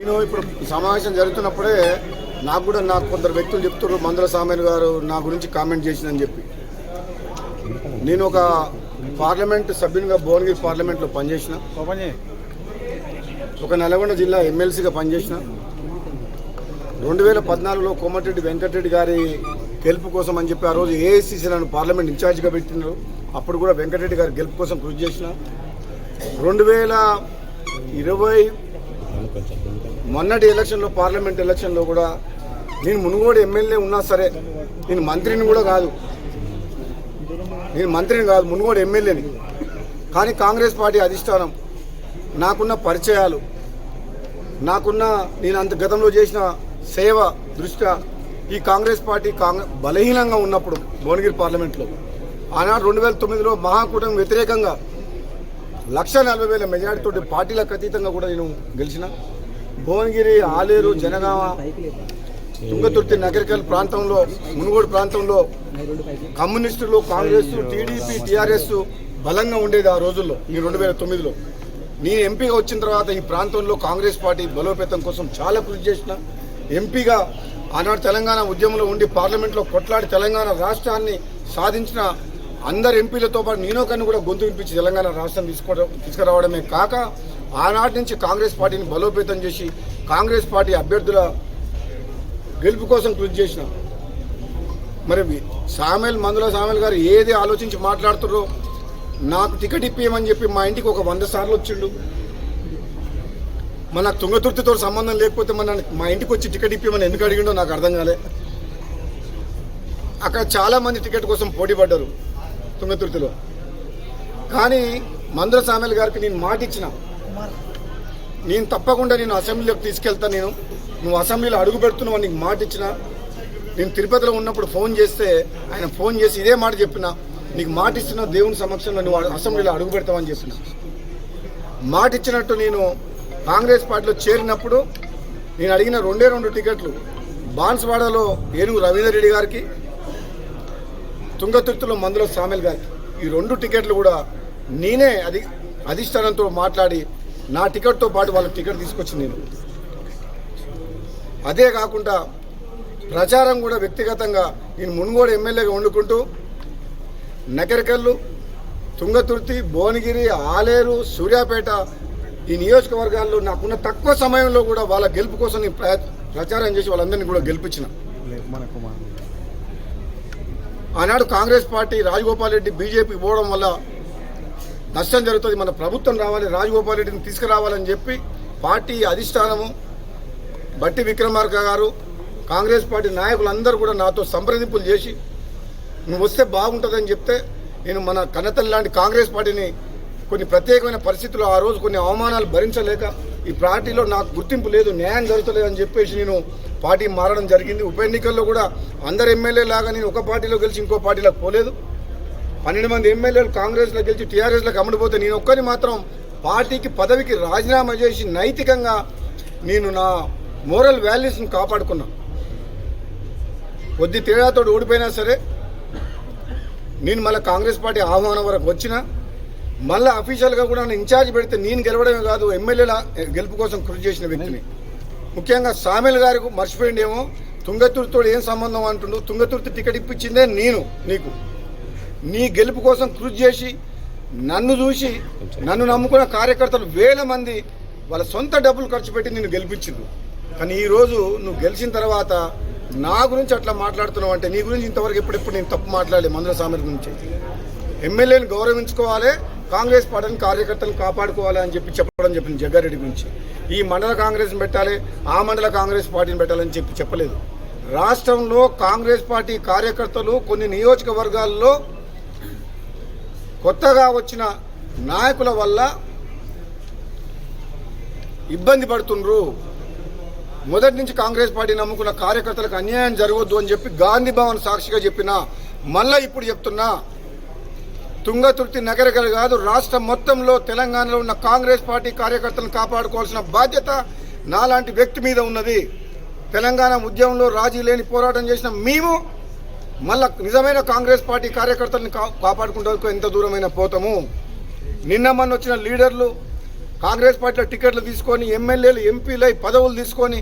నేను ఇప్పుడు సమావేశం జరుగుతున్నప్పుడే నాకు కొందరు వ్యక్తులు చెప్తున్నారు మందుల సామేల్ గారు నా గురించి కామెంట్ చేసిందని చెప్పి. నేను ఒక పార్లమెంట్ సభ్యునిగా భువనగిరి పార్లమెంట్లో పనిచేసిన, ఒక నల్గొండ జిల్లా ఎమ్మెల్సీగా పనిచేసిన. 2014లో కోమటిరెడ్డి వెంకటరెడ్డి గారి గెలుపు కోసం అని చెప్పి ఆ రోజు ఏఐసిసి నన్ను పార్లమెంట్ ఇన్ఛార్జిగా పెట్టినారు. అప్పుడు కూడా వెంకటరెడ్డి గారి గెలుపు కోసం కృషి చేసిన. 2020 మొన్నటి ఎలక్షన్లో, పార్లమెంట్ ఎలక్షన్లో కూడా నేను మునుగోడు ఎమ్మెల్యే ఉన్నా సరే, నేను మంత్రిని కాదు, మునుగోడు ఎమ్మెల్యేని. కానీ కాంగ్రెస్ పార్టీ అధిష్టానం, నాకున్న పరిచయాలు, నేను అంత గతంలో చేసిన సేవ దృష్ట్యా ఈ కాంగ్రెస్ పార్టీ బలహీనంగా ఉన్నప్పుడు భువనగిరి పార్లమెంట్లో ఆనాడు 2009లో మహాకూటమి వ్యతిరేకంగా 1,40,000 మెజార్టీతో పార్టీలకు అతీతంగా కూడా నేను గెలిచిన. భువనగిరి, ఆలేరు, జనగామ, తుంగతుర్తి, నగరికల్ ప్రాంతంలో, మునుగోడు ప్రాంతంలో కమ్యూనిస్టులు, కాంగ్రెస్, టీడీపీ, టీఆర్ఎస్ బలంగా ఉండేది ఆ రోజుల్లో. ఈ 2009లో నేను ఎంపీగా వచ్చిన తర్వాత ఈ ప్రాంతంలో కాంగ్రెస్ పార్టీ బలోపేతం కోసం చాలా కృషి చేసిన. ఎంపీగా ఆనాడు తెలంగాణ ఉద్యమంలో ఉండి పార్లమెంట్లో కొట్లాడి తెలంగాణ రాష్ట్రాన్ని సాధించిన అందరు ఎంపీలతో పాటు నేను కన్నా కూడా గొంతు వినిపించి తెలంగాణ రాష్ట్రం తీసుకురావడమే కాక ఆనాటి నుంచి కాంగ్రెస్ పార్టీని బలోపేతం చేసి కాంగ్రెస్ పార్టీ అభ్యర్థుల గెలుపు కోసం కృషి చేసిన. మరి మందుల సామేల్ గారు ఏది ఆలోచించి మాట్లాడుతున్నారో, నాకు టికెట్ ఇప్పియమని చెప్పి మా ఇంటికి ఒక 100 సార్లు వచ్చిండు. మన తుంగతుర్తితో సంబంధం లేకపోతే మా ఇంటికి వచ్చి టికెట్ ఇప్పియమని ఎందుకు అడిగిండో నాకు అర్థం కాలే. అక్కడ చాలామంది టికెట్ కోసం పోటీ పడ్డారు తుంగతుర్తిలో. కానీ మందుల సామేల్ గారికి నేను మాట ఇచ్చిన, నేను తప్పకుండా నేను అసెంబ్లీలోకి తీసుకెళ్తాను, నువ్వు అసెంబ్లీలో అడుగు పెడుతున్నావు నీకు మాట ఇచ్చిన. నేను తిరుపతిలో ఉన్నప్పుడు ఫోన్ చేస్తే ఆయన ఫోన్ చేసి ఇదే మాట చెప్పిన, నీకు మాట ఇస్తున్నా దేవుని సమక్షంలో నువ్వు అసెంబ్లీలో అడుగు పెడతావని చెప్పిన. మాట ఇచ్చినట్టు నేను కాంగ్రెస్ పార్టీలో చేరినప్పుడు నేను అడిగిన 2 టికెట్లు బాన్స్వాడలో ఏనుగు రవీందర్ రెడ్డి గారికి, తుంగతుర్తిలో మందుల సామేల్ గారికి. ఈ 2 టికెట్లు కూడా నేనే అధిష్టానంతో మాట్లాడి నా టికెట్తో పాటు వాళ్ళకి టికెట్ తీసుకొచ్చింది నేను. అదే కాకుండా ప్రచారం కూడా వ్యక్తిగతంగా నేను మునుగోడు ఎమ్మెల్యేగా వండుకుంటూ నగరికల్లు, తుంగతుర్తి, భువనగిరి, ఆలేరు, సూర్యాపేట ఈ నియోజకవర్గాల్లో నాకున్న తక్కువ సమయంలో కూడా వాళ్ళ గెలుపు కోసం నేను ప్రచారం చేసి వాళ్ళందరినీ కూడా గెలిపించిన. ఆనాడు కాంగ్రెస్ పార్టీ రాజగోపాల్ రెడ్డి బీజేపీకి పోవడం వల్ల నష్టం జరుగుతుంది, మన ప్రభుత్వం రావాలి, రాజగోపాల్ రెడ్డిని తీసుకురావాలని చెప్పి పార్టీ అధిష్టానము, బట్టి విక్రమార్క గారు, కాంగ్రెస్ పార్టీ నాయకులందరూ కూడా నాతో సంప్రదింపులు చేసి నువ్వు వస్తే బాగుంటుందని చెప్తే నేను మన కన్నతల్లి లాంటి కాంగ్రెస్ పార్టీని కొన్ని ప్రత్యేకమైన పరిస్థితుల్లో ఆ రోజు కొన్ని అవమానాలు భరించలేక ఈ పార్టీలో నాకు గుర్తింపు లేదు, న్యాయం జరుగుతలేదని చెప్పేసి నేను పార్టీ మారడం జరిగింది. ఉప ఎన్నికల్లో కూడా అందరు ఎమ్మెల్యే లాగా నేను ఒక పార్టీలో గెలిచి ఇంకో పార్టీలోకి పోలేదు. 12 మంది ఎమ్మెల్యేలు కాంగ్రెస్లో గెలిచి టీఆర్ఎస్లోకి అమ్ముడుపోతే నేను ఒక్కరిని మాత్రం పార్టీకి పదవికి రాజీనామా చేసి నైతికంగా నేను నా మోరల్ వాల్యూస్ని కాపాడుకున్నా. కొద్ది తేడాతో ఓడిపోయినా సరే నేను మళ్ళీ కాంగ్రెస్ పార్టీ ఆహ్వానం వరకు వచ్చిన, మళ్ళీ అఫీషియల్గా కూడా నన్ను ఇన్ఛార్జ్ పెడితే నేను గెలవడమే కాదు ఎమ్మెల్యేల గెలుపు కోసం కృషి చేసిన వ్యక్తిని. ముఖ్యంగా సామేల్ గారికి మర్చిపోయిండేమో, తుంగతుర్తితో ఏం సంబంధం అంటుండు, తుంగతుర్తి టికెట్ ఇప్పించిందే నేను నీకు. నీ గెలుపు కోసం కృషి చేసి నన్ను చూసి నన్ను నమ్ముకున్న కార్యకర్తలు 1000 మంది వాళ్ళ సొంత డబ్బులు ఖర్చు పెట్టి నిన్ను గెలిపించిండు. కానీ ఈరోజు నువ్వు గెలిచిన తర్వాత నా గురించి అట్లా మాట్లాడుతున్నావు అంటే, నీ గురించి ఇంతవరకు ఎప్పుడెప్పుడు నేను తప్పు మాట్లాడలేదు. మందుల సామేల్ గురించి ఎమ్మెల్యేని గౌరవించుకోవాలి, కాంగ్రెస్ పార్టీని కార్యకర్తలను కాపాడుకోవాలి అని చెప్పడం చెప్పింది జగ్గారెడ్డి గురించి. ఈ మండల కాంగ్రెస్ని పెట్టాలి, ఆ మండల కాంగ్రెస్ పార్టీని పెట్టాలని చెప్పలేదు. రాష్ట్రంలో కాంగ్రెస్ పార్టీ కార్యకర్తలు కొన్ని నియోజకవర్గాల్లో కొత్తగా వచ్చిన నాయకుల వల్ల ఇబ్బంది పడుతుండ్రు. మొదటి నుంచి కాంగ్రెస్ పార్టీ నమ్ముకున్న కార్యకర్తలకు అన్యాయం జరగొద్దు అని చెప్పి గాంధీ భవన్ సాక్షిగా చెప్పినా, మళ్ళీ ఇప్పుడు చెప్తున్నా, తుంగతుర్తి నగరికల్ కాదు రాష్ట్రం మొత్తంలో తెలంగాణలో ఉన్న కాంగ్రెస్ పార్టీ కార్యకర్తలను కాపాడుకోవాల్సిన బాధ్యత నాలాంటి వ్యక్తి మీద ఉన్నది. తెలంగాణ ఉద్యమంలో రాజీ లేని పోరాటం చేసిన మేము మళ్ళా నిజమైన కాంగ్రెస్ పార్టీ కార్యకర్తలను కాపాడుకుంటూ ఎంత దూరమైన పోతాము. నిన్న మొన్న వచ్చిన లీడర్లు కాంగ్రెస్ పార్టీలో టికెట్లు తీసుకొని ఎమ్మెల్యేలు ఎంపీలై పదవులు తీసుకొని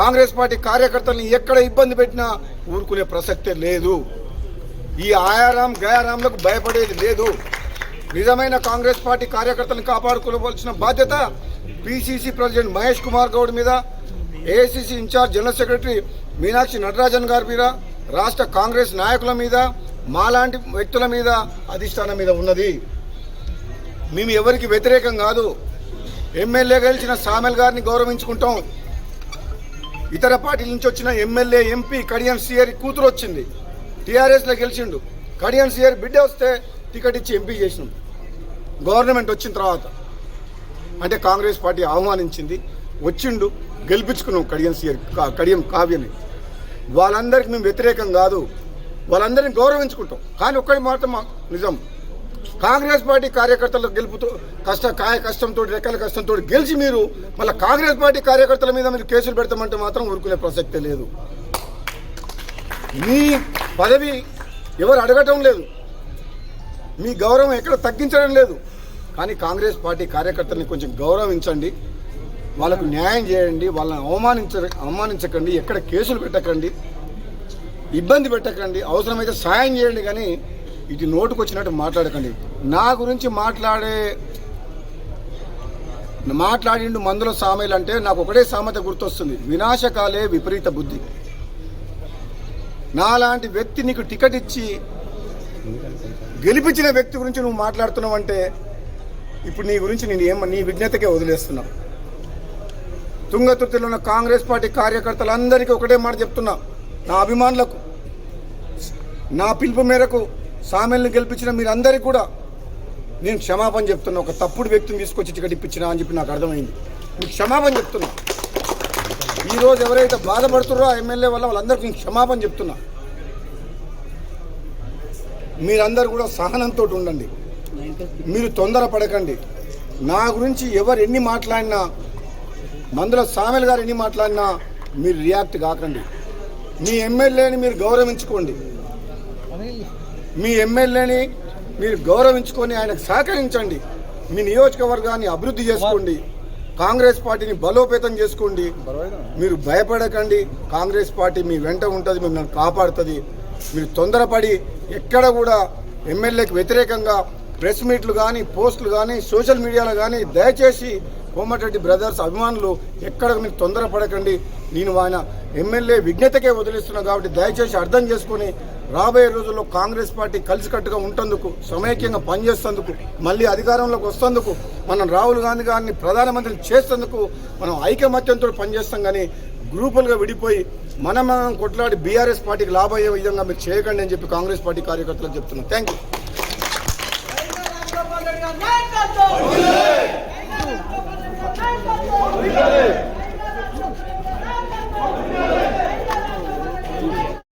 కాంగ్రెస్ పార్టీ కార్యకర్తలను ఎక్కడ ఇబ్బంది పెట్టినా ఊరుకునే ప్రసక్తే లేదు. ఈ ఆయారాం గయారాంలకు భయపడేది లేదు. నిజమైన కాంగ్రెస్ పార్టీ కార్యకర్తలను కాపాడుకోవాల్సిన బాధ్యత పిసిసి ప్రెసిడెంట్ మహేష్ కుమార్ గౌడ్ మీద, AICC in charge general secretary Meenakshi Natarajan గారి మీద, రాష్ట్ర కాంగ్రెస్ నాయకుల మీద, మాలాంటి వ్యక్తుల మీద, అధిష్టానం మీద ఉన్నది. మేము ఎవరికి వ్యతిరేకం కాదు. ఎమ్మెల్యే గెలిచిన సామెల్ గారిని గౌరవించుకుంటాం. ఇతర పార్టీల నుంచి వచ్చిన ఎమ్మెల్యే ఎంపీ కడియం సిఆర్ కూతురు వచ్చింది, టీఆర్ఎస్లో గెలిచిండు. కడియం సిఆర్ బిడ్డ వస్తే టికెట్ ఇచ్చి ఎంపీ చేసినాం. గవర్నమెంట్ వచ్చిన తర్వాత అంటే కాంగ్రెస్ పార్టీ ఆహ్వానించింది, వచ్చిండు, గెలిపించుకున్నాం కడియం కావ్యని. వాళ్ళందరికీ మేము వ్యతిరేకం కాదు, వాళ్ళందరినీ గౌరవించుకుంటాం. కానీ ఒక్కడి మాత్రం నిజం, కాంగ్రెస్ పార్టీ కార్యకర్తల గెలుపుతో కష్టంతో రెక్కల కష్టంతో గెలిచి మీరు మళ్ళీ కాంగ్రెస్ పార్టీ కార్యకర్తల మీద మీరు కేసులు పెడతామంటే మాత్రం ఊరుకునే ప్రసక్తే లేదు. మీ పదవి ఎవరు అడగటం లేదు, మీ గౌరవం ఎక్కడ తగ్గించడం లేదు. కానీ కాంగ్రెస్ పార్టీ కార్యకర్తల్ని కొంచెం గౌరవించండి, వాళ్ళకు న్యాయం చేయండి, వాళ్ళని అవమానించకండి, ఎక్కడ కేసులు పెట్టకండి, ఇబ్బంది పెట్టకండి, అవసరమైతే సాయం చేయండి. కానీ ఇటు నోటుకు వచ్చినట్టు మాట్లాడకండి. నా గురించి మాట్లాడిండు మందుల సామెలు అంటే నాకు ఒకటే సామెత గుర్తొస్తుంది, వినాశకాలే విపరీత బుద్ధి. నాలాంటి వ్యక్తి నీకు టికెట్ ఇచ్చి గెలిపించిన వ్యక్తి గురించి నువ్వు మాట్లాడుతున్నావు అంటే ఇప్పుడు నీ గురించి నేను నీ విజ్ఞతకే వదిలేస్తున్నా. తుంగతుర్తిలో ఉన్న కాంగ్రెస్ పార్టీ కార్యకర్తలందరికీ ఒకటే మాట చెప్తున్నా, నా అభిమానులకు, నా పిలుపు మేరకు సామెల్ని గెలిపించిన మీరందరికీ కూడా నేను క్షమాపణ చెప్తున్నా. ఒక తప్పుడు వ్యక్తిని తీసుకొచ్చి టికెట్ ఇప్పించినా అని చెప్పి నాకు అర్థమైంది. మీకు క్షమాపణ చెప్తున్నా. ఈరోజు ఎవరైతే బాధపడుతున్నారో ఆ ఎమ్మెల్యే వల్ల వాళ్ళందరికీ నేను క్షమాపణ చెప్తున్నా. మీరందరూ కూడా సహనంతో ఉండండి, మీరు తొందరపడకండి. నా గురించి ఎవరు ఎన్ని మాట్లాడినా, మందుల సామెల్ గారు ఎన్ని మాట్లాడినా మీరు రియాక్ట్ కాకండి. మీ ఎమ్మెల్యేని మీరు గౌరవించుకోండి, మీ ఎమ్మెల్యేని మీరు గౌరవించుకొని ఆయనకు సహకరించండి. మీ నియోజకవర్గాన్ని అభివృద్ధి చేసుకోండి, కాంగ్రెస్ పార్టీని బలోపేతం చేసుకోండి. మీరు భయపడకండి, కాంగ్రెస్ పార్టీ మీ వెంట ఉంటుంది, మిమ్మల్ని కాపాడుతుంది. మీరు తొందరపడి ఎక్కడ కూడా ఎమ్మెల్యేకి వ్యతిరేకంగా ప్రెస్ మీట్లు కానీ, పోస్టులు కానీ, సోషల్ మీడియాలో కానీ దయచేసి కోమటిరెడ్డి బ్రదర్స్ అభిమానులు ఎక్కడ మీరు తొందరపడకండి. నేను ఆయన ఎమ్మెల్యే విజ్ఞతకే వదిలిస్తున్నా కాబట్టి దయచేసి అర్థం చేసుకొని రాబోయే రోజుల్లో కాంగ్రెస్ పార్టీ కలిసికట్టుగా ఉంటందుకు, సమైక్యంగా పనిచేసేందుకు, మళ్ళీ అధికారంలోకి వస్తేందుకు, మనం రాహుల్ గాంధీ గారిని ప్రధానమంత్రిని చేసేందుకు మనం ఐకమత్యంతో పనిచేస్తాం. కానీ గ్రూపులుగా విడిపోయి మనం కొట్లాడి బీఆర్ఎస్ పార్టీకి లాభం అయ్యే విధంగా మీరు చేయకండి అని చెప్పి కాంగ్రెస్ పార్టీ కార్యకర్తలకు చెప్తున్నాం. Thank you.